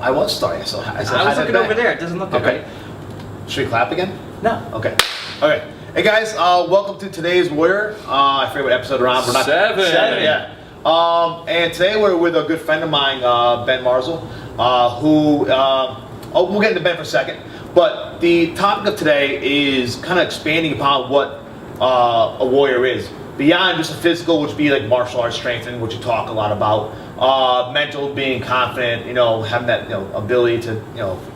I was starting. So I was looking over there. It doesn't look okay. right. Should we clap again? No. Okay. Okay. Hey guys, welcome to today's Warrior. I forget what episode we're on. We're not Seven. Yeah. And today we're with a good friend of mine, Ben Marszal, who we'll get into Ben for a second. But the topic of today is kind of expanding upon what a warrior is. Beyond just the physical, which would be like martial arts strengthening, which you talk a lot about. Mental, being confident, having that ability to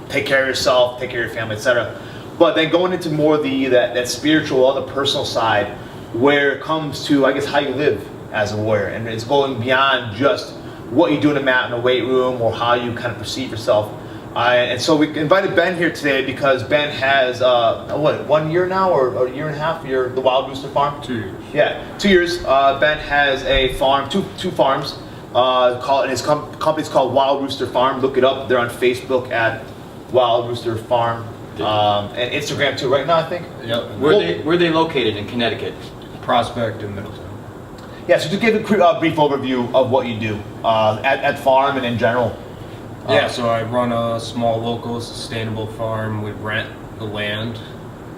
take care of yourself, take care of your family, etc. But then going into more that spiritual or the personal side, where it comes to, I guess, how you live as a warrior, and it's going beyond just what you do in the mat in the weight room or how you kind of perceive yourself. And so we invited Ben here today because Ben has 1 year now or a year and a half. The Wild Rooster Farm. 2 years. Yeah, 2 years. Ben has a farm, two farms. And his company's called Wild Rooster Farm. Look it up. They're on Facebook at Wild Rooster Farm, and Instagram too. Right now, I think. Yep. Where are they located in Connecticut? Prospect in Middletown. Yeah. So to give a brief overview of what you do at farm and in general. Yeah, so I run a small local sustainable farm. We rent the land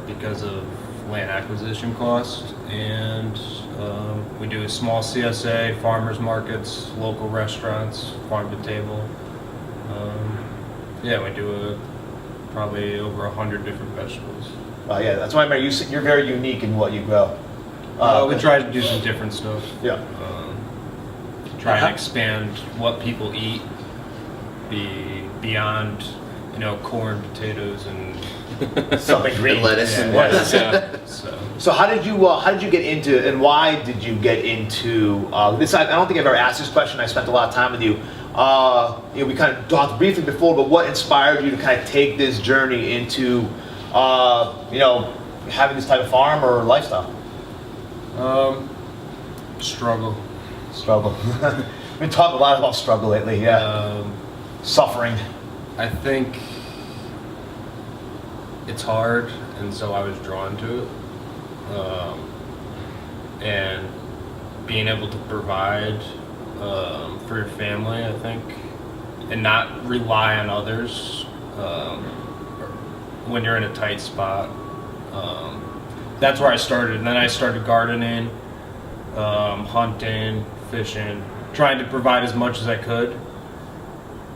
because of land acquisition costs, and we do a small CSA, farmers markets, local restaurants, farm to table. Yeah, we do probably over 100 different vegetables. Yeah, that's why I remember you're very unique in what you grow. We try to do some different stuff. Yeah. Try and expand what people eat beyond, corn, potatoes, and something green, and lettuce and lettuce. Yeah. So how did you get into, and why did you get into this? I don't think I've ever asked this question. I spent a lot of time with you. We kind of talked briefly before, but what inspired you to kind of take this journey into, having this type of farm or lifestyle? Struggle. We've been talking a lot about struggle lately. Yeah. Suffering. I think it's hard, and so I was drawn to it. And being able to provide for your family, I think, and not rely on others when you're in a tight spot. That's where I started. And then I started gardening, hunting, fishing, trying to provide as much as I could.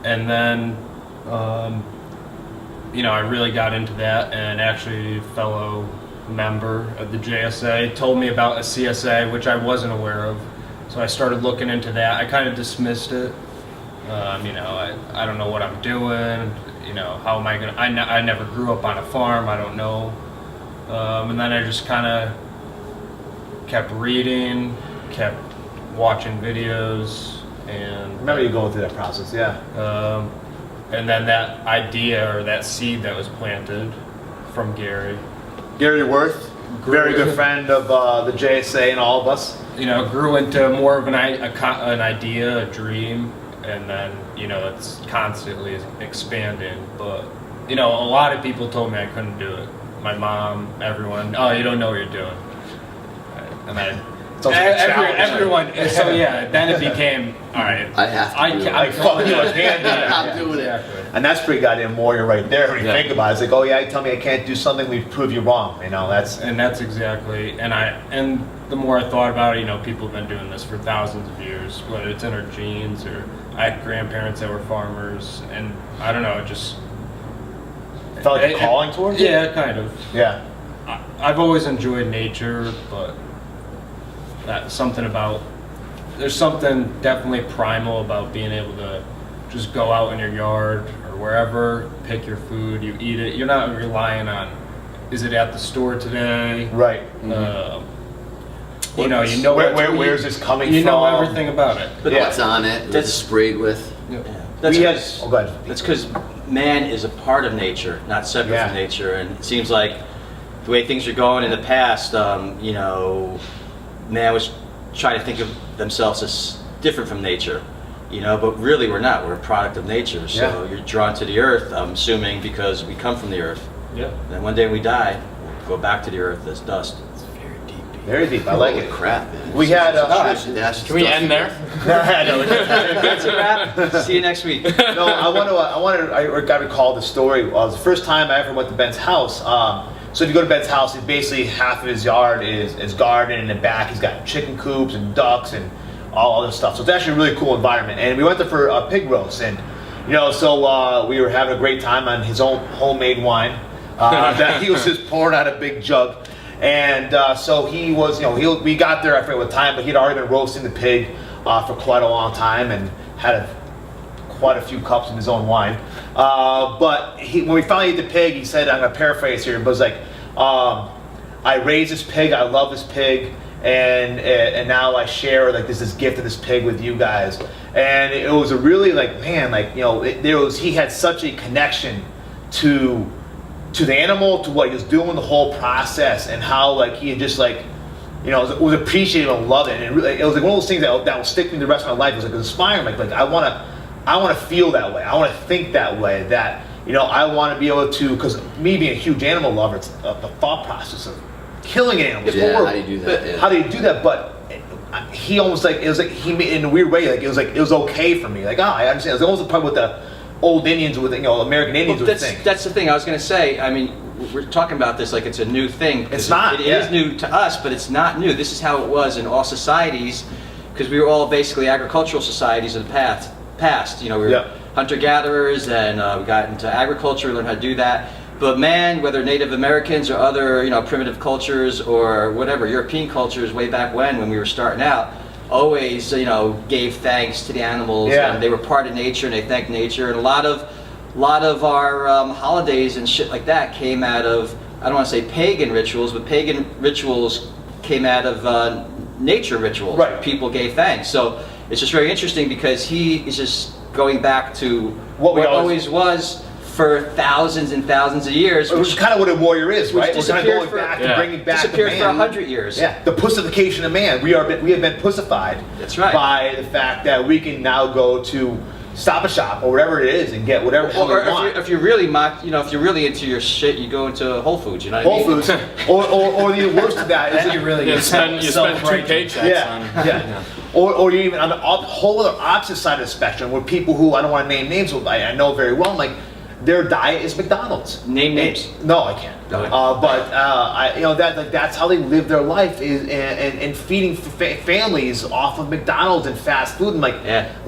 And then, I really got into that, and actually a fellow member of the JSA told me about a CSA, which I wasn't aware of. So I started looking into that. I kind of dismissed it. I don't know what I'm doing. How am I going to... I never grew up on a farm. I don't know. And then I just kind of kept reading, kept watching videos, and I remember you going through that process, yeah. And then that idea or that seed that was planted from Gary Worth, very good friend of the JSA and all of us. Grew into more of an idea, a dream, and then it's constantly expanding. But a lot of people told me I couldn't do it. My mom, everyone. Oh, you don't know what you're doing. And everyone. So yeah, then it became all right. I have to. I'm doing it. And that's pretty goddamn warrior right there. When you think about it, it's like, oh yeah, you tell me I can't do something, we prove you wrong. That's exactly. And the more I thought about it, people have been doing this for thousands of years. Whether it's in our genes or I had grandparents that were farmers, and I don't know, it just felt like a calling towards it. Yeah, kind of. Yeah. I've always enjoyed nature, but there's something definitely primal about being able to just go out in your yard or wherever, pick your food, you eat it. You're not relying on, is it at the store today? Right. Where's this coming from? You know everything about it. But what's on it? That's sprayed with. Yeah. Go ahead. That's because man is a part of nature, not separate from nature. And it seems like the way things are going in the past, man was trying to think of themselves as different from nature, but really we're not. We're a product of nature. So you're drawn to the earth, I'm assuming, because we come from the earth. Yeah. Then one day we die, we'll go back to the earth as dust. It's very deep. Very deep. I like Holy it. crap, man. We had, Can we end there? That's a wrap. See you next week. No, I got to recall the story. It was the first time I ever went to Ben's house. So if you go to Ben's house, it's basically half of his yard is garden, and in the back he's got chicken coops and ducks and all other stuff. So it's actually a really cool environment. And we went there for a pig roast, and so we were having a great time on his own homemade wine that he was just pouring out a big jug. And so he was, we got there, I forget what time, but he'd already been roasting the pig for quite a long time and had quite a few cups of his own wine. But when we finally ate the pig, he said, I'm going to paraphrase here, but it was like, I raised this pig, I love this pig, and now I share like this gift of this pig with you guys. And it was a really he had such a connection to the animal, to what he was doing, the whole process, and how he had just was appreciative and loved it. And it was like one of those things that will stick with me the rest of my life. It was inspiring. I want to feel that way. I want to think that way. That I want to be able to, because me being a huge animal lover, it's the thought process of killing animals. Yeah, how do you do that? Yeah. How do you do that? But he almost he made in a weird way. It was okay for me. I understand. It was almost probably what the old Indians would American Indians would think. That's the thing I was going to say. I mean, we're talking about this like it's a new thing. It's not. It is new to us, but it's not new. This is how it was in all societies, because we were all basically agricultural societies of the past. We were hunter-gatherers, and we got into agriculture, learned how to do that. But man, whether Native Americans or other primitive cultures or whatever European cultures way back when we were starting out, always gave thanks to the animals, and they were part of nature, and they thanked nature. And a lot of our holidays and shit like that came out of, I don't want to say pagan rituals, but pagan rituals came out of nature rituals. Right. People gave thanks. So it's just very interesting, because he is just going back to what always was for thousands and thousands of years. Which is kind of what a warrior is, right? We're kind of going back to bringing back the man. Disappeared for 100 years. Yeah, the pussification of man. We have been pussified. That's right. By the fact that we can now go to Stop and Shop or whatever it is and get whatever the hell we want. If you're really if you're really into your shit, you go into Whole Foods. Whole Foods, or the worst of that is you really spend 2 paychecks on. Yeah. Or you're even on the whole other opposite side of the spectrum, where people who I don't want to name names, but I know very well, their diet is McDonald's. Name names. No, I can't. That's how they live their life and feeding families off of McDonald's and fast food. And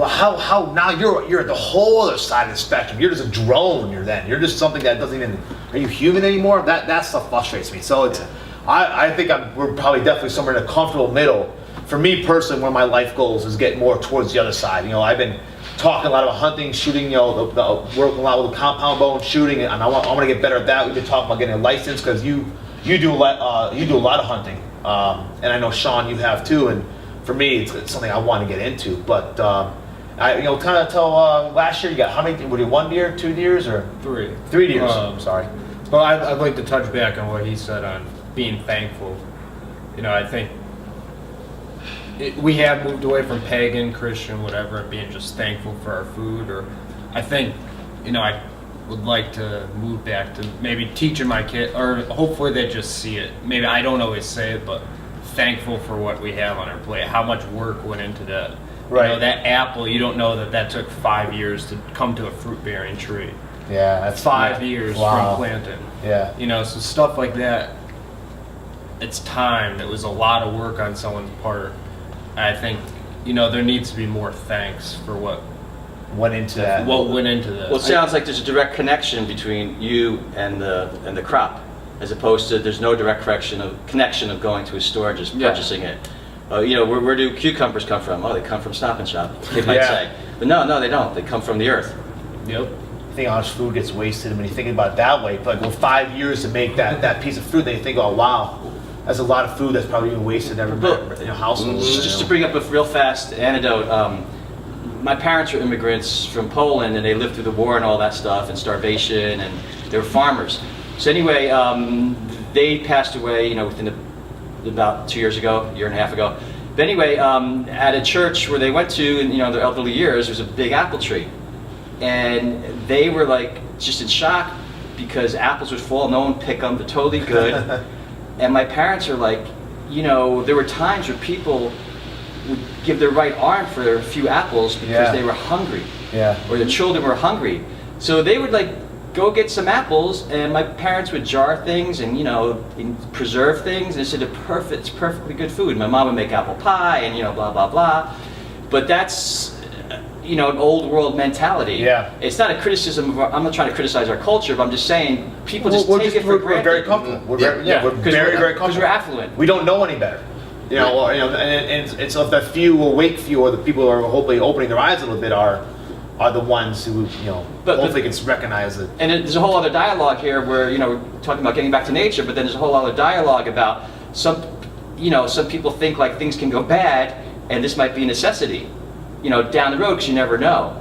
how now you're at the whole other side of the spectrum. You're just a drone. You're just something that doesn't even. Are you human anymore? That stuff frustrates me. So it's. I think we're probably definitely somewhere in a comfortable middle. For me personally, one of my life goals is get more towards the other side. I've been talking a lot about hunting, shooting, working a lot with the compound bow and shooting, and I want to get better at that. We've been talking about getting a license, because you do a lot of hunting, and I know Sean, you have too. And for me, it's something I want to get into. But I kind of tell last year you got how many? Were you 1 deer, 2 deers, or 3? 3 deers. I'm sorry. But I'd like to touch back on what he said on being thankful. I think. We have moved away from pagan, Christian, whatever, and being just thankful for our food. Or I think, I would like to move back to maybe teaching my kid, or hopefully they just see it. Maybe I don't always say it, but thankful for what we have on our plate, how much work went into that. Right. That apple, you don't know that took 5 years to come to a fruit-bearing tree. Yeah, that's 5 years from planting. Yeah. So stuff like that, it's time. It was a lot of work on someone's part. I think, there needs to be more thanks for what went into that. What went into that. Well, it sounds like there's a direct connection between you and the crop, as opposed to there's no direct connection of going to a store and just purchasing it. Where do cucumbers come from? Oh, they come from Stop and Shop, they might say. But no, they don't. They come from the earth. Yep. I think how much food gets wasted, and when you think about it that way, but 5 years to make that piece of fruit, then you think, oh wow. That's a lot of food that's probably been wasted in your household. Just to bring up a real fast anecdote, my parents were immigrants from Poland, and they lived through the war and all that stuff, and starvation, and they were farmers. So anyway, they passed away, within about 2 years ago, year and a half ago. But anyway, at a church where they went to in their elderly years, there was a big apple tree, and they were just in shock, because apples would fall, no one picked them, they're totally good. And my parents are like, you know, there were times where people would give their right arm for a few apples because they were hungry. Yeah. Or the children were hungry. So they would like go get some apples, and my parents would jar things and, you know, preserve things, and it said it's perfectly good food. My mom would make apple pie and, you know, blah, blah, blah. But that's, you know, an old world mentality. Yeah. It's not a criticism of I'm not trying to criticize our culture, but I'm just saying people just take it for we're granted. very comfortable. We're very Because comfortable. we're affluent. We don't know any better. You know, or, you know, and it's of the few awake few, or the people who are hopefully opening their eyes a little bit are the ones who, you know, hopefully gets recognized. And there's a whole other dialogue here where, you know, we're talking about getting back to nature, but then there's a whole other dialogue about some people think like things can go bad, and this might be a necessity, you know, down the road, because you never know.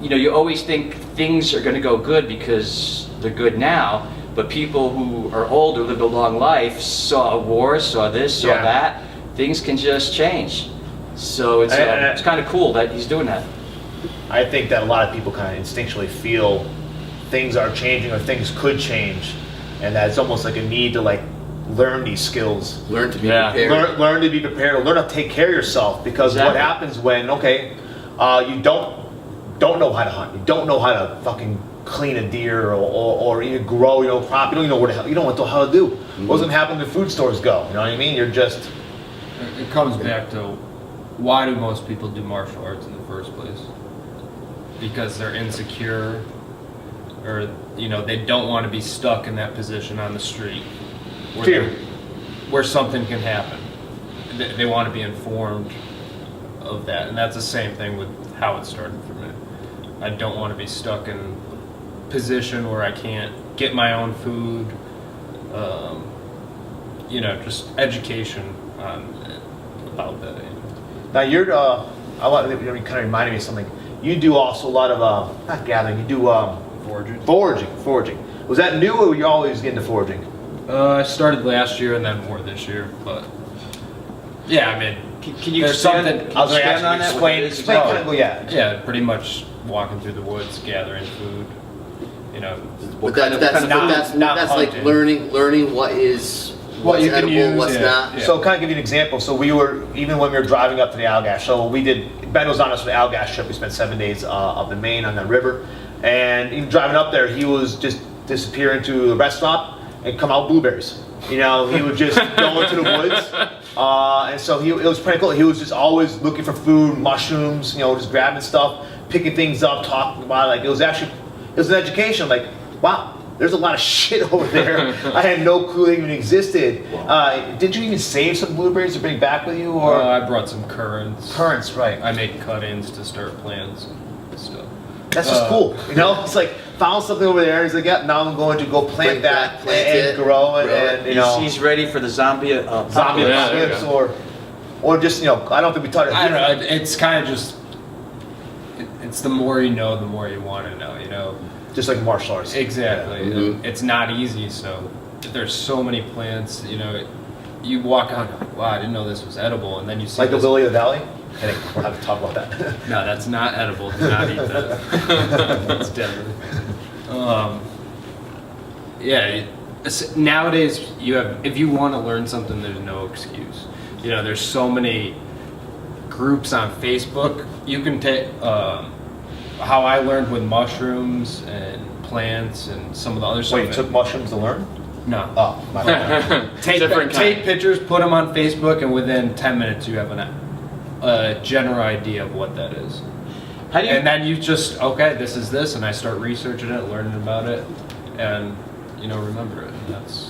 You know, you always think things are going to go good because they're good now, but people who are older, lived a long life, saw a war, saw this, saw that. Things can just change. So it's kind of cool that he's doing that. I think that a lot of people kind of instinctually feel things are changing or things could change, and that it's almost like a need to like learn these skills. Learn to be prepared. Learn to be prepared, or learn to take care of yourself. Because what happens when you don't know how to hunt, you don't know how to fucking clean a deer or even grow, you know, crop. You don't even know you don't know how to do. What doesn't happen when food stores go? You know what I mean? You're just. It comes back to why do most people do martial arts in the first place? Because they're insecure, or, you know, they don't want to be stuck in that position on the street where something can happen. They want to be informed of that, and that's the same thing with how it started for me. I don't want to be stuck in a position where I can't get my own food. You know, just education about that. Now you kind of reminded me of something. You do also a lot of not gathering. You do foraging. Was that new, or were you always getting into foraging? I started last year and then more this year, but yeah, I mean, can you there's expand, something. I was going to ask you Explain. Yeah, pretty much walking through the woods, gathering food. You know, But that's like learning what's you can edible, use, what's not. So kind of give you an example. So even when we were driving up to the Allagash, so Ben was on us for the Allagash trip. We spent 7 days up in Maine on the river, and even driving up there, he was just disappear into a restaurant and come out blueberries. You know, he would just go into the woods, and so it was pretty cool. He was just always looking for food, mushrooms, you know, just grabbing stuff, picking things up, talking about it. Like it was an education. Like, wow, there's a lot of shit over there. I had no clue they even existed. Did you even save some blueberries to bring back with you, or? I brought some currants. Currants, right? I made cut-ins to start plants and stuff. That's just cool, you know. It's like found something over there. He's like, yeah, now I'm going to go plant that and grow it, and you know. He's ready for the zombie apocalypse, or just, you know. I don't think we taught it. I don't know. It's kind of just. It's the more you know, the more you want to know. You know. Just like martial arts. Exactly. Yeah. Mm-hmm. It's not easy. So there's so many plants. You know, you walk out. Wow, I didn't know this was edible, and then you see like the lily of the valley. I think we'll have to talk about that. No, that's not edible. Do not eat that. That's deadly. Yeah. Nowadays, if you want to learn something, there's no excuse. You know, there's so many groups on Facebook. You can take how I learned with mushrooms and plants and some of the other stuff. Wait, you took mushrooms to learn? No. Oh, my bad. Take pictures, put them on Facebook, and within 10 minutes you have a general idea of what that is. And then you just, okay, this is this, and I start researching it, learning about it, and, you know, remember it.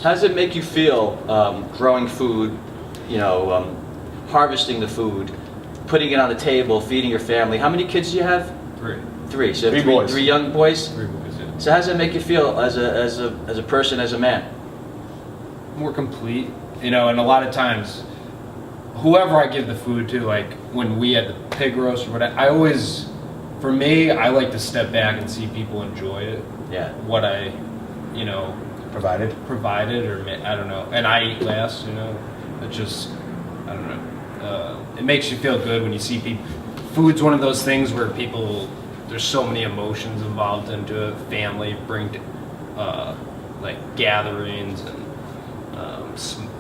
How does it make you feel growing food, you know, harvesting the food, putting it on the table, feeding your family? How many kids do you have? Three. So three boys. 3 young boys? 3 boys, yeah. So how does it make you feel as a person, as a man? More complete, you know, and a lot of times, whoever I give the food to, like when we had the pig roast or whatever, for me, I like to step back and see people enjoy it. Yeah. What I, you know, provided, or I don't know, and I eat last, you know. It just, I don't know. It makes you feel good when you see people. Food's one of those things where people, there's so many emotions involved into it. Family, like gatherings, and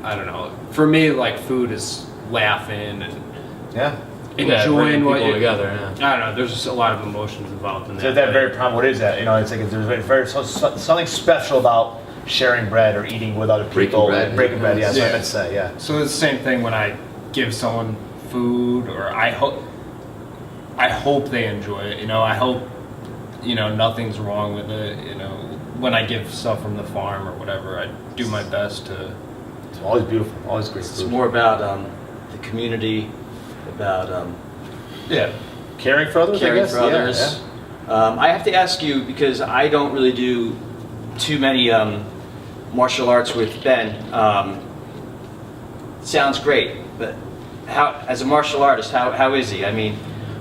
I don't know. For me, like food is laughing and bringing enjoying what people you together. Yeah. I don't know. There's just a lot of emotions involved in that. So that very problem. What is that? You know, it's like there's something special about sharing bread or eating with other people. Breaking bread. Yeah, that's what I meant to say. Yeah. So it's the same thing when I give someone food, or I hope they enjoy it. You know, I hope nothing's wrong with it. You know, when I give stuff from the farm or whatever, I do my best to. It's always beautiful. Always great food. It's more about the community, about caring for others. caring for others. I have to ask you, because I don't really do too many martial arts with Ben. Sounds great, but how, as a martial artist, how is he? I mean,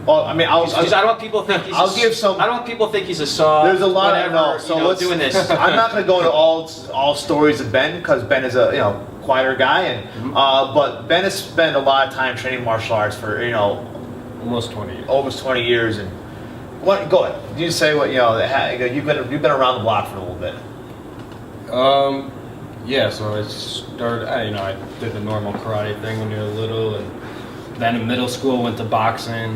well, I mean, I don't want people to think he's. I don't want people to think he's a saw. There's a lot whatever, of so doing this. I'm not going to go into all stories of Ben, because Ben is a quieter guy, and but Ben has spent a lot of time training martial arts for Almost 20 years. almost 20 years. And what? Go ahead. You say what you've been around the block for a little bit. Yeah, so I started, I did the normal karate thing when you were little, and then in middle school went to boxing,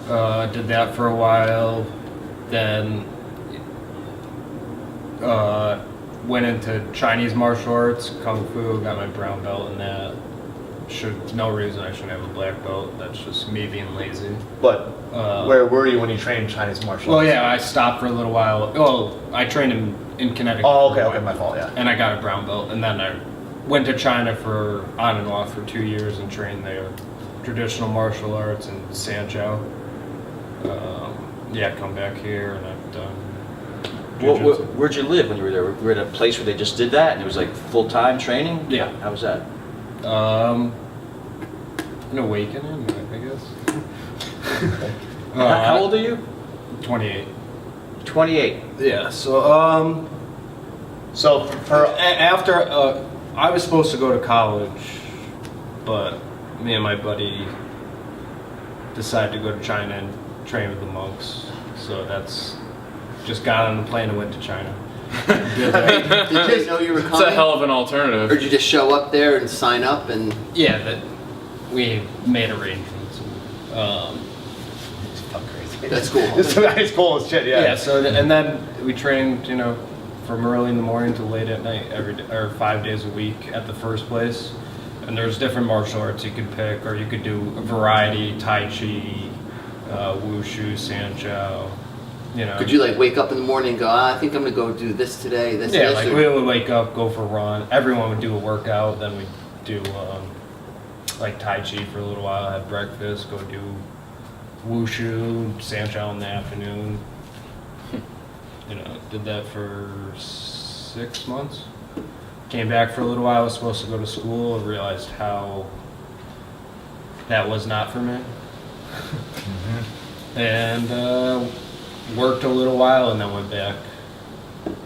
did that for a while, then went into Chinese martial arts, Kung Fu, got my brown belt in that. No reason I shouldn't have a black belt, that's just me being lazy. But where were you when you trained Chinese martial arts? Well, yeah, I stopped for a little while. Well, I trained in Connecticut. Oh, okay, my fault, yeah. And I got a brown belt, and then I went to China for on and off for 2 years and trained there, traditional martial arts and Sancho. Come back here and I've done. Where'd you live when you were there? Were you at a place where they just did that and it was like full-time training? Yeah. How was that? An awakening, I guess. How old are you? 28. 28. Yeah. So after I was supposed to go to college, but me and my buddy decided to go to China and train with the monks. So that's just got on the plane and went to China. Did they know you were coming? It's a hell of an alternative. Or did you just show up there and sign up and? Yeah, that we made arrangements. It's fucking crazy. That's cool. This guy's cool as shit. Yeah. Yeah. So and then we trained, from early in the morning to late at night, every day, or 5 days a week at the first place. And there's different martial arts you could pick, or you could do a variety: Tai Chi, Wushu, Sancho. Could you like wake up in the morning and go, I think I'm gonna go do this today, this, Yeah, this? like we would wake up, go for a run. Everyone would do a workout. Then we'd do like Tai Chi for a little while, have breakfast, go do Wushu, Sancho in the afternoon. Did that for 6 months. Came back for a little while, was supposed to go to school, and realized how that was not for me. And worked a little while and then went back,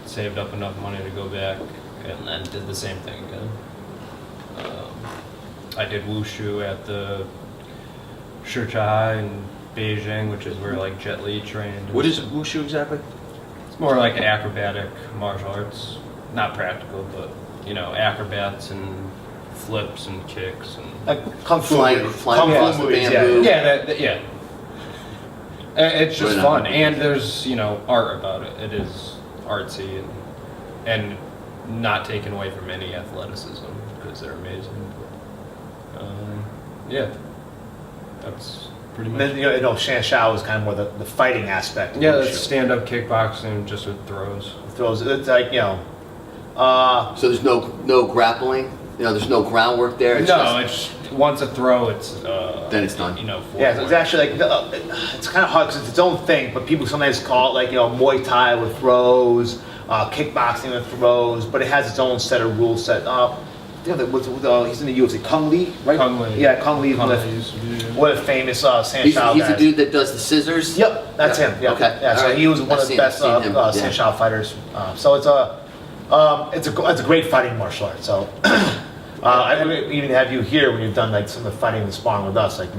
saved up enough money to go back, and then did the same thing again. I did Wushu at the Shichai in Beijing, which is where like Jet Li trained. What is Wushu exactly? It's more like acrobatic martial arts, not practical, but acrobats and flips and kicks and Like Kung Fu Flying movies. across the bamboo. yeah. It's just fun, and there's art about it. It is artsy and not taken away from any athleticism because they're amazing. That's pretty much. Then Shan Shao is kind of more the fighting aspect. Yeah, that's stand-up kickboxing just with throws. It's like So there's no grappling. There's no groundwork there. It's once a throw, it's then it's done. Yeah, so it's actually like it's kind of hard because it's its own thing, but people sometimes call it like Muay Thai with throws, kickboxing with throws, but it has its own set of rule set. He's in the UFC, Kung Lee, right? Kung Lee. Yeah, Kung Lee. What a famous San Shao He's guy. the dude that does the scissors. Yep, that's him. Yep. Okay. Yeah, so All right. he was one of the best San Shao fighters. So it's a great fighting martial art. So I would even have you here when you've done like some of the fighting and sparring with us. Like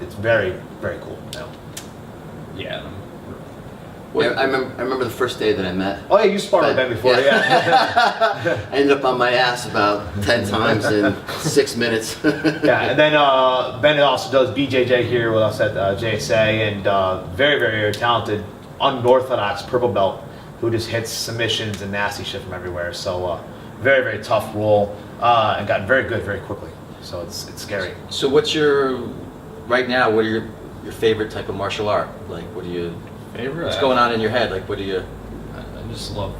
it's very very cool. Yeah. Yeah, I remember the first day that I met. Oh yeah, you sparred with Ben before, yeah. I ended up on my ass about 10 times in 6 minutes. Yeah, and then Ben also does BJJ here with us at JSA, and very, very talented, unorthodox purple belt who just hits submissions and nasty shit from everywhere. So very, very tough role, and got very good very quickly. So it's scary. So what's right now, what are your favorite type of martial art? Like, what's going on in your head? Like, what do you... I just love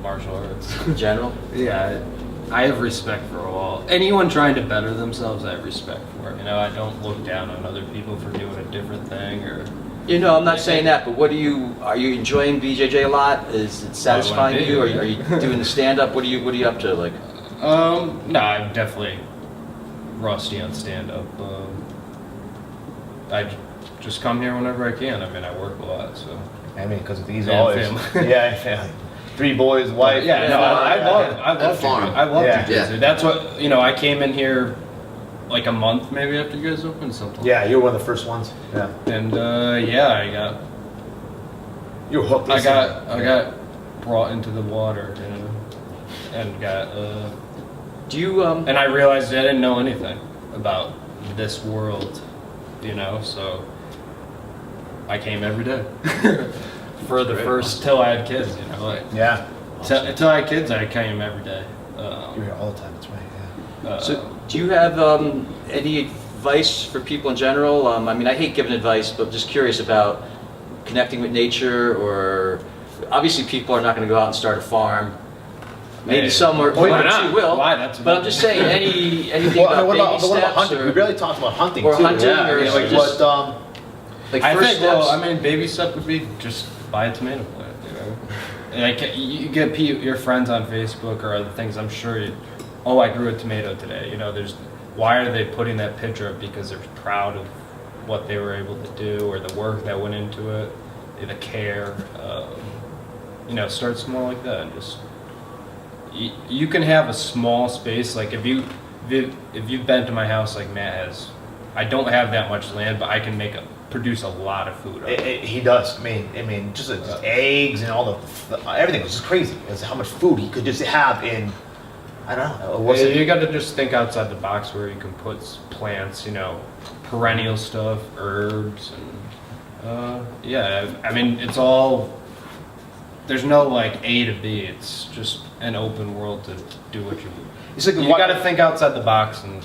martial arts. In general? Yeah, I have respect for all. Anyone trying to better themselves, I have respect for. You know, I don't look down on other people for doing a different thing or... You know, I'm not saying that, but are you enjoying BJJ a lot? Is it satisfying you? Are you doing the stand-up? What are you up to? Like, no, I'm definitely rusty on stand-up. I just come here whenever I can. I mean, I work a lot, so. I mean, because these Yeah, always, family. yeah, family. 3 boys, wife. Yeah, no, I love farm. jiu-jitsu. I love Yeah. jiu-jitsu. Yeah. That's what, you know, I came in here like a month maybe after you guys opened, something. Yeah, you were one of the first ones. Yeah, And yeah, you were hooked. I got brought into the water, you know, and got do you and I realized I didn't know anything about this world, you know, so I came every day for the first till I had kids, you know, like Yeah, till I had kids, I came every day. you're here all the time. That's right. Yeah. So, do you have any advice for people in general? I mean, I hate giving advice, but I'm just curious about connecting with nature, or obviously people are not going to go out and start a farm. Maybe Hey. some are, Why one or not? two will. Why? That's but I'm just saying, anything Well, I about mean, baby what steps about hunting? or We barely talked about hunting or too. hunting, yeah, or I mean, like just- what? like I first think, steps. well, I mean, baby step would be just buy a tomato plant, you know. Like you get your friends on Facebook or other things. I'm sure I grew a tomato today. You know, why are they putting that picture up? Because they're proud of what they were able to do or the work that went into it, the care. You know, start small like that. And just you can have a small space. Like if you've been to my house like Matt has, I don't have that much land, but I can produce a lot of food. He does. I mean, just eggs and all the everything was just crazy. It's how much food he could just have in. I don't know. You got to just think outside the box where you can put plants, you know, perennial stuff, herbs, and yeah. I mean, it's all. There's no like A to B. It's just an open world to do what you. It's like You got to think outside the box, and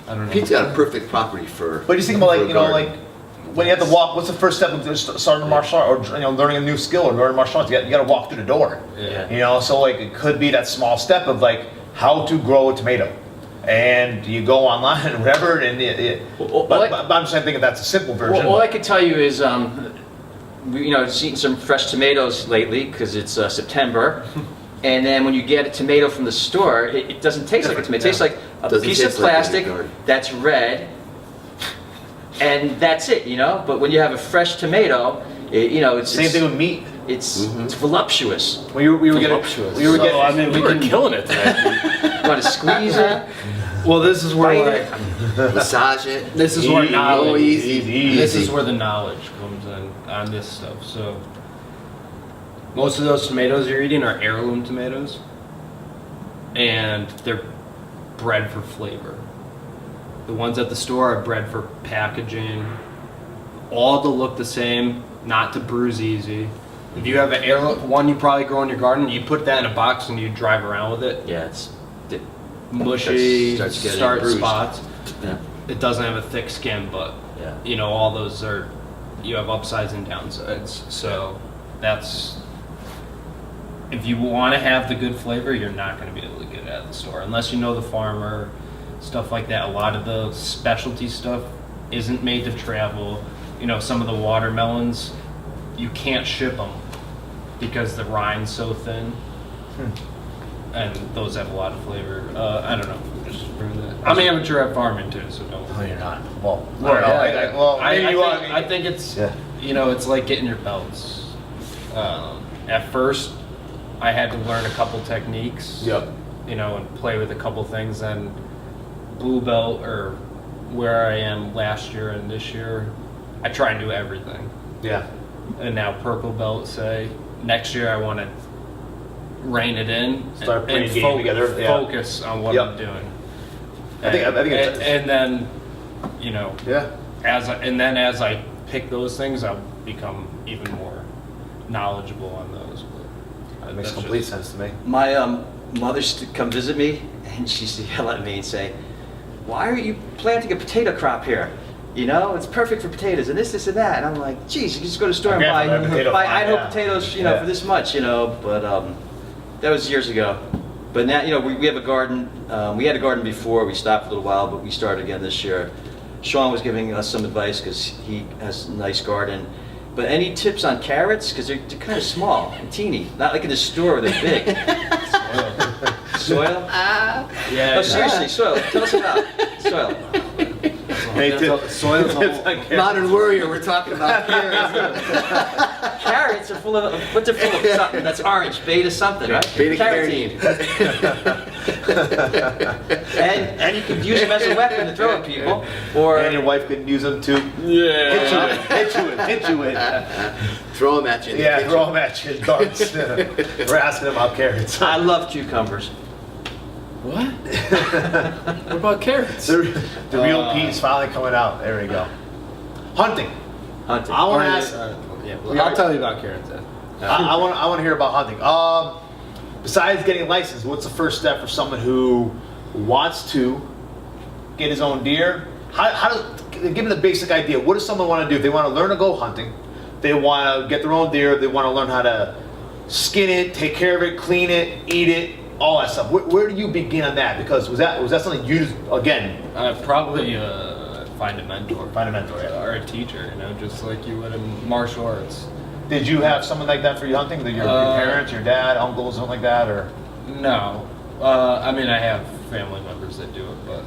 I don't know. Pete's got a perfect property for. But just think about for a like, you know, garden. like when you have to walk. What's the first step of starting a martial art, or learning a new skill, or learning martial arts? You got to walk through the door. Yeah. You know, so like it could be that small step of like how to grow a tomato, and you go online and whatever, and but I'm just thinking that's a simple version. All I can tell you is, I've eaten some fresh tomatoes lately because it's September, and then when you get a tomato from the store, it doesn't taste like a tomato. It tastes like a Doesn't piece of taste like plastic in your garden. that's red, and that's it. You know, but when you have a fresh tomato, it's Same thing with meat. It's voluptuous. We were getting. Voluptuous. We were getting. I mean, We were killing it today. You want to squeeze it? well, this is where Bite it. Massage it. this is where knowledge. Easy. This is where the knowledge comes in on this stuff. So most of those tomatoes you're eating are heirloom tomatoes, and they're bred for flavor. The ones at the store are bred for packaging, all to look the same, not to bruise easy. If you have an heirloom, one you probably grow in your garden, you put that in a box and you drive around with it. Yeah, it's Mushy, Starts getting start bruised. spots. yeah. It doesn't have a thick skin, but Yeah. you know, all those you have upsides and downsides. So that's, if you want to have the good flavor, you're not going to be able to get it at the store unless you know the farmer, stuff like that. A lot of the specialty stuff isn't made to travel. You know, some of the watermelons, you can't ship them because the rind's so thin. And those have a lot of flavor. I don't know. Just ruin that. I'm amateur at farming too, so don't. Oh, you're not. Well, Well, I don't know. Well, maybe you are. I think it's, Yeah. you know, it's like getting your belts. At first, I had to learn a couple techniques. Yep. You know, and play with a couple things. And blue belt, or where I am last year and this year, I try and do everything. Yeah. and now purple belt, say. Next year I want to rein it in Start putting a game together. Yeah. Focus on what I'm doing. I think it's, and then, you know, yeah. as I pick those things, I'll become even more knowledgeable on those. But That makes complete sense to me. My mother used to come visit me, and she used to yell at me and say, "Why are you planting a potato crop here? You know, it's perfect for potatoes and this and that." And I'm like, "Geez, you can just go to the store and buy Idaho potatoes, you know, for this much, you know." But that was years ago. But now, you know, we have a garden. We had a garden before. We stopped for a little while, but we started again this year. Sean was giving us some advice because he has a nice garden. But any tips on carrots? Because they're kind of small and teeny. Not like in the store where they're big. Soil? yeah. Oh, seriously, soil. Tell us about soil. Soil's Modern warrior, we're talking about here. Carrots are full of, what's it full of? Something that's orange, beta something, right? Beta carotene. and you can use them as a weapon to throw at people. Or And your wife could use them to hit you with. Throw them at you. Yeah, throw them at you, darts. We're asking about carrots. I love cucumbers. What? What about carrots? The real peas finally coming out. There we go. Hunting. Hunting. I want to ask. I'll tell you about carrots then. I want to hear about hunting. Besides getting licensed, what's the first step for someone who wants to get his own deer? How does give them the basic idea? What does someone want to do if they want to learn to go hunting? They want to get their own deer. They want to learn how to skin it, take care of it, clean it, eat it, all that stuff. Where do you begin on that? Because was that something you again? Probably find a mentor. Find a mentor, yeah. Or a teacher, you know, just like you would in martial arts. Did you have someone like that for your hunting? Your parents, your dad, uncles, something like that, or? No. I mean, I have family members that do it, but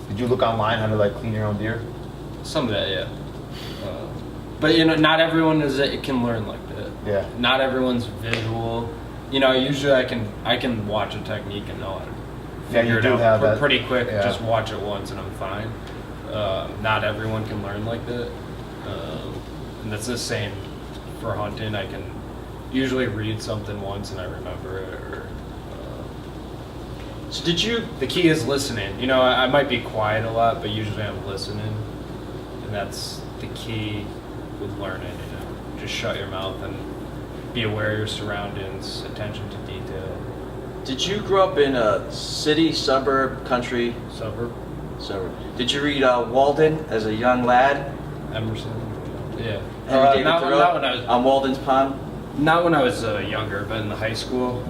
Did you look online how to like clean your own deer? some of that, yeah. But you know, not everyone can learn like that. Yeah. Not everyone's visual. You know, usually I can watch a technique and know how to figure it out pretty quick. Yeah. Just watch it once and I'm fine. Not everyone can learn like that, and that's the same for hunting. I can usually read something once and I remember it. So did you? The key is listening. You know, I might be quiet a lot, but usually I'm listening, and that's the key with learning. You know, just shut your mouth and be aware of your surroundings, attention to detail. Did you grow up in a city, suburb, country? Suburb. Did you read Walden as a young lad? Emerson. Yeah. Henry David not Thoreau when I was on Walden's Pond? not when I was younger, but in the high school.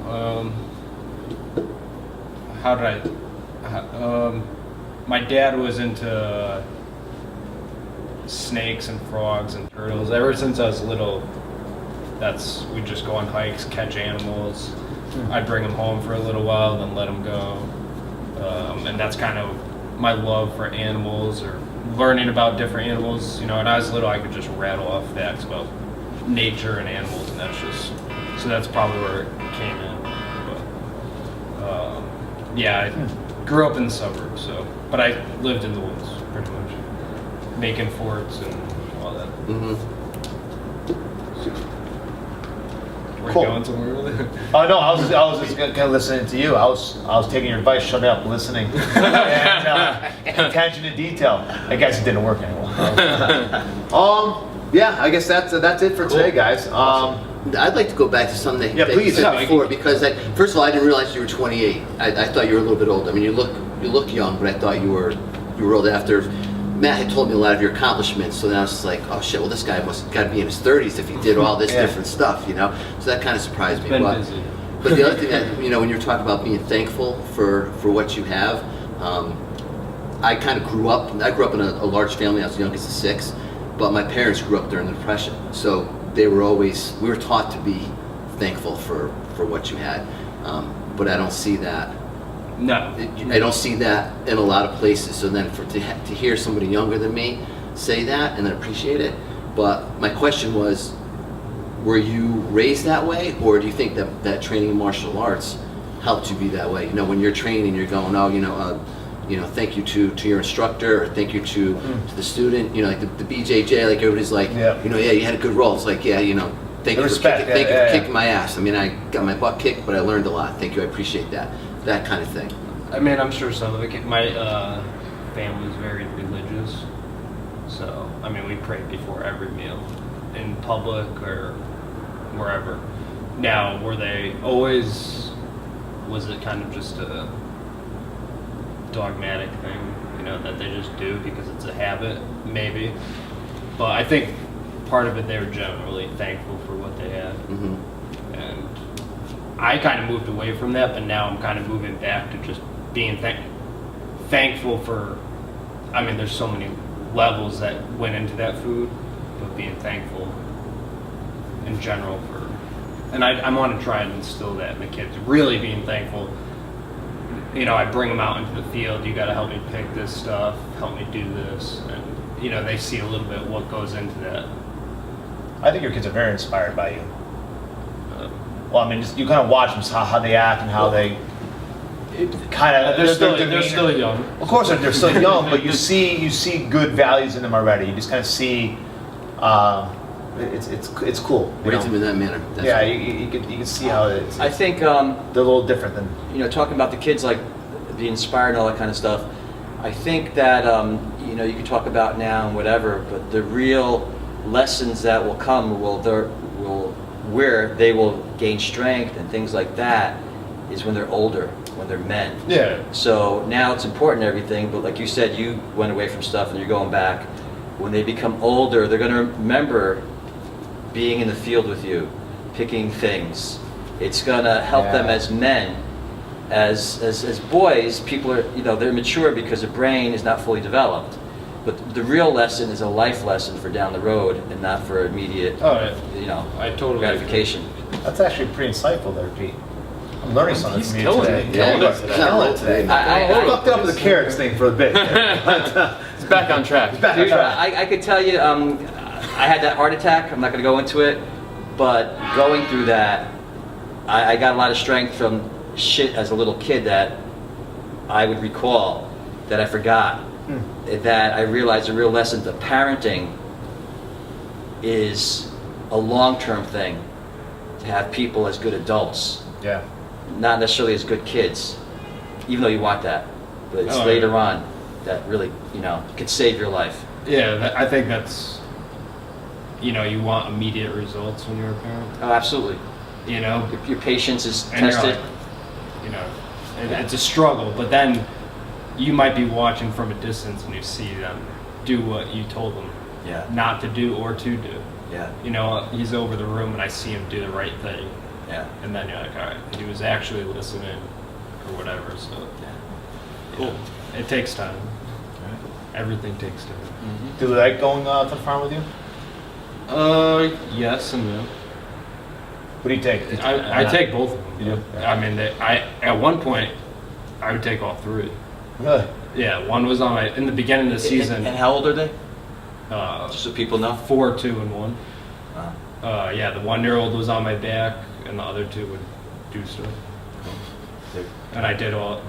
How did my dad was into snakes and frogs and turtles. Ever since I was little, we'd just go on hikes, catch animals. I'd bring them home for a little while, then let them go. And that's kind of my love for animals or learning about different animals. You know, when I was little, I could just rattle off facts about nature and animals, and that's probably where it came in. But yeah, I grew up in the suburbs, but I lived in the woods pretty much, making forts and all that. Mm-hmm. Were Cool. you going somewhere with it? Oh no, I was just kind of listening to you. I was taking your advice, shutting up, listening, and attention to detail. I guess it didn't work anymore. Yeah, I guess that's it for today, guys. I'd like to go back to something Yeah, that please. you said Yeah, before because first of all, I didn't realize you were 28. I thought you were a little bit older. I mean, you look young, but I thought you were old. After Matt had told me a lot of your accomplishments, so then I was just like, oh shit, well this guy must got to be in his 30s if he did all this different stuff, you know. So that kind of surprised me. Been busy. But the other thing that when you're talking about being thankful for what you have, I kind of grew up. I grew up in a large family. I was the youngest of 6, but my parents grew up during the Depression, so we were taught to be thankful for what you had, but I don't see that. No. I don't see that in a lot of places. So then to hear somebody younger than me say that and then appreciate it. But my question was, were you raised that way, or do you think that training in martial arts helped you be that way? You know, when you're training, you're going, oh, you know, thank you to your instructor, or thank you to the student, like the BJJ, like everybody's like, Yeah. you had a good roll. It's like, thank you Respect, for yeah. kicking my ass. I mean, I got my butt kicked, but I learned a lot. Thank you, I appreciate that kind of thing. I mean, I'm sure some of it. My family's very religious, so I mean, we pray before every meal, in public or wherever. Now, were they always? Was it kind of just a dogmatic thing, that they just do because it's a habit, maybe? But I think part of it, they were generally thankful for what they had. Mm-hmm. And I kind of moved away from that, but now I'm kind of moving back to just being thankful for, I mean, there's so many levels that went into that food, but being thankful in general for, and I want to try and instill that in the kids, really being thankful. I bring them out into the field, you got to help me pick this stuff, help me do this, and they see a little bit what goes into that. I think your kids are very inspired by you. Well, I mean, just, you kind of watch them, how they act and how they kind of. They're still young. Of course, they're still young, but you see good values in them already. You just kind of see, it's cool. Raise them in that manner. That's Yeah, cool. you can see how it's. I think they're a little different than. talking about the kids, like being inspired and all that kind of stuff. I think that you can talk about now and whatever, but the real lessons that will come where they will gain strength and things like that is when they're older, when they're men. Yeah. So now it's important and everything, but like you said, you went away from stuff and you're going back. When they become older, they're going to remember being in the field with you, picking things. It's going to help them as men. As boys, people are, they're mature because their brain is not fully developed. But the real lesson is a life lesson for down the road and not for immediate, I totally gratification. That's actually pretty insightful there, Pete. I'm learning something He's from you killing today. it. Yeah, Killing it he's today. killing it today. I fucked it up with the carrots thing for a bit. It's back on track. Dude, I could tell you, I had that heart attack. I'm not going to go into it, but going through that, I got a lot of strength from shit as a little kid that I would recall that I forgot. That I realized the real lesson to parenting is a long-term thing. To have people as good adults, Yeah. not necessarily as good kids, even though you want that, but it's Oh, later yeah. on that really, could save your life. Yeah, I think that's, you want immediate results when you're a parent. Oh, absolutely. Your patience is And you're tested. like, it's a struggle, but then you might be watching from a distance and you see them do what you told them Yeah. not to do or to do. Yeah. He's over the room and I see him do the right thing. Yeah. And then you're like, all right, he was actually listening or whatever, so. Cool. It takes time. Everything takes time. Do they like going to the farm with you? Yes and no. What do you take? I take both of them. You do? I mean, at one point, I would take all three. Really? Yeah, one was on in the beginning of the season. And how old are they? Just So people know. 4, 2, and 1. Wow. Yeah, the 1-year-old was on my back, and the other 2 would do stuff. And I did all,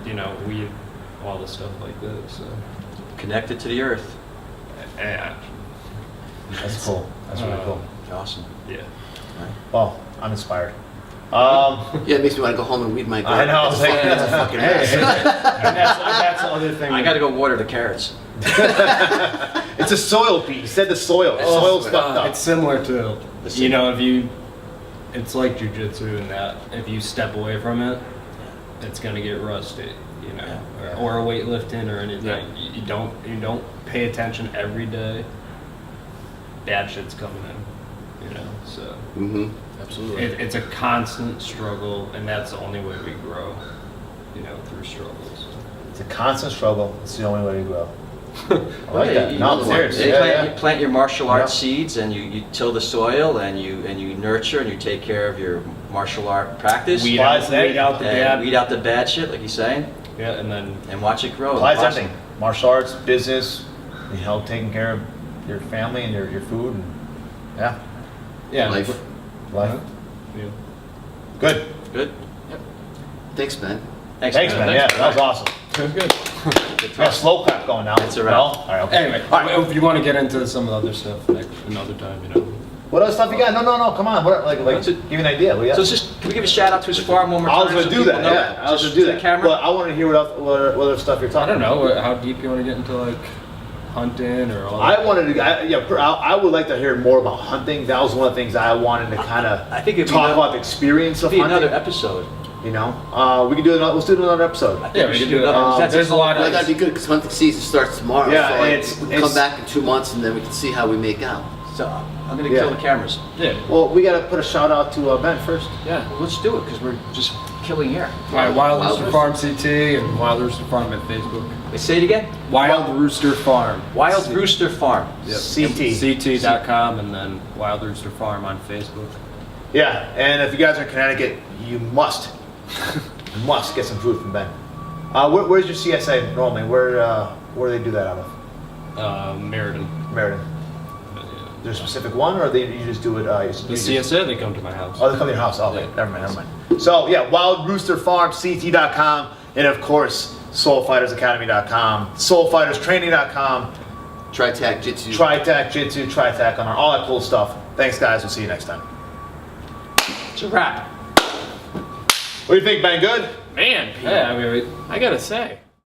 weed, all the stuff like that. So, Connected to the earth. yeah, That's cool. That's really cool. Awesome. yeah. Well, I'm inspired. Yeah, it makes me want to go home and weed my I garden. know. That's a fucking mess. And that's the other thing. I got to go water the carrots. It's a soil, Pete. You said the soil. The soil's fucked up. It's similar to, it's like jujitsu in that if you step away from it, it's gonna get rusty, or weightlifting or anything. Yeah. You don't pay attention every day. Bad shit's coming in, So Mm-hmm. Absolutely. it's a constant struggle, and that's the only way we grow, through struggles. It's a constant struggle. It's the only way to grow. I like Yeah, that. you- No, you serious. You Yeah, plant your martial arts Yeah. seeds, and you till the soil, and you nurture, and you take care of your martial art practice. Weed Applies out the and bad. weed out the bad shit, like you're saying, Yeah, and then and watch it grow. Applies Blossom. everything. Martial arts, business, taking care of your family and your food. And, yeah, Life. life. Yeah. Good. Good. Thanks, Ben. Thanks, Thanks, man. Yeah, that was awesome. It was good. We got a slow clap going now. It's a wrap. No? All right, okay. Anyway, All right. if you want to get into some of the other stuff another time, you know. What other stuff you got? No, come on. What, like What's it- give me an idea. What do you So got? it's just, can we give a shout out to his farm one more time? I was going so to do people that, know yeah. it? I was going Just to do to that. the camera? But I want to hear what other stuff you're I talking don't about. know how deep you want to get into like hunting or all I that. wanted to, I would like to hear more about hunting. That was one of the things I wanted to kind of I think it'd be talk another- about the experience of It'd be hunting. another episode. You know, we can do another. Let's do another episode. I think Yeah, we we should can do do another. it. That's There's a lot Well, of that'd be good because hunting season starts tomorrow. Yeah, so like, it's- we'll it's- come back in 2 months and then we can see how we make out. So I'm gonna Yeah. kill the cameras. Yeah. Well, we got to put a shout out to Ben first. Yeah. Well, let's do it because we're just killing air. All right, Wild Wild Rooster Rooster. Farm CT and Wild Rooster Farm at Facebook. Wait, say it again. Wild Rooster Farm. Wild Rooster Farm. Yep. CT. CT.com and then Wild Rooster Farm on Facebook. Yeah, and if you guys are in Connecticut, you must get some food from Ben. Where's your CSA normally? Where do they do that out of? Meriden. Meriden. But, yeah. Is there a specific one, or you just do it? The CSA, they come to my house. Oh, they come to your house. Oh, okay. Yeah. Never mind. So yeah, Wild Rooster Farm, CT.com, and of course, SoulFightersAcademy.com, SoulFightersTraining.com, Tri-Tac Jitsu. TriTac Jitsu, TriTac on all that cool stuff. Thanks, guys. We'll see you next time. It's a wrap. What do you think, Ben? Good? Man, Pete, Yeah, I mean, I gotta say.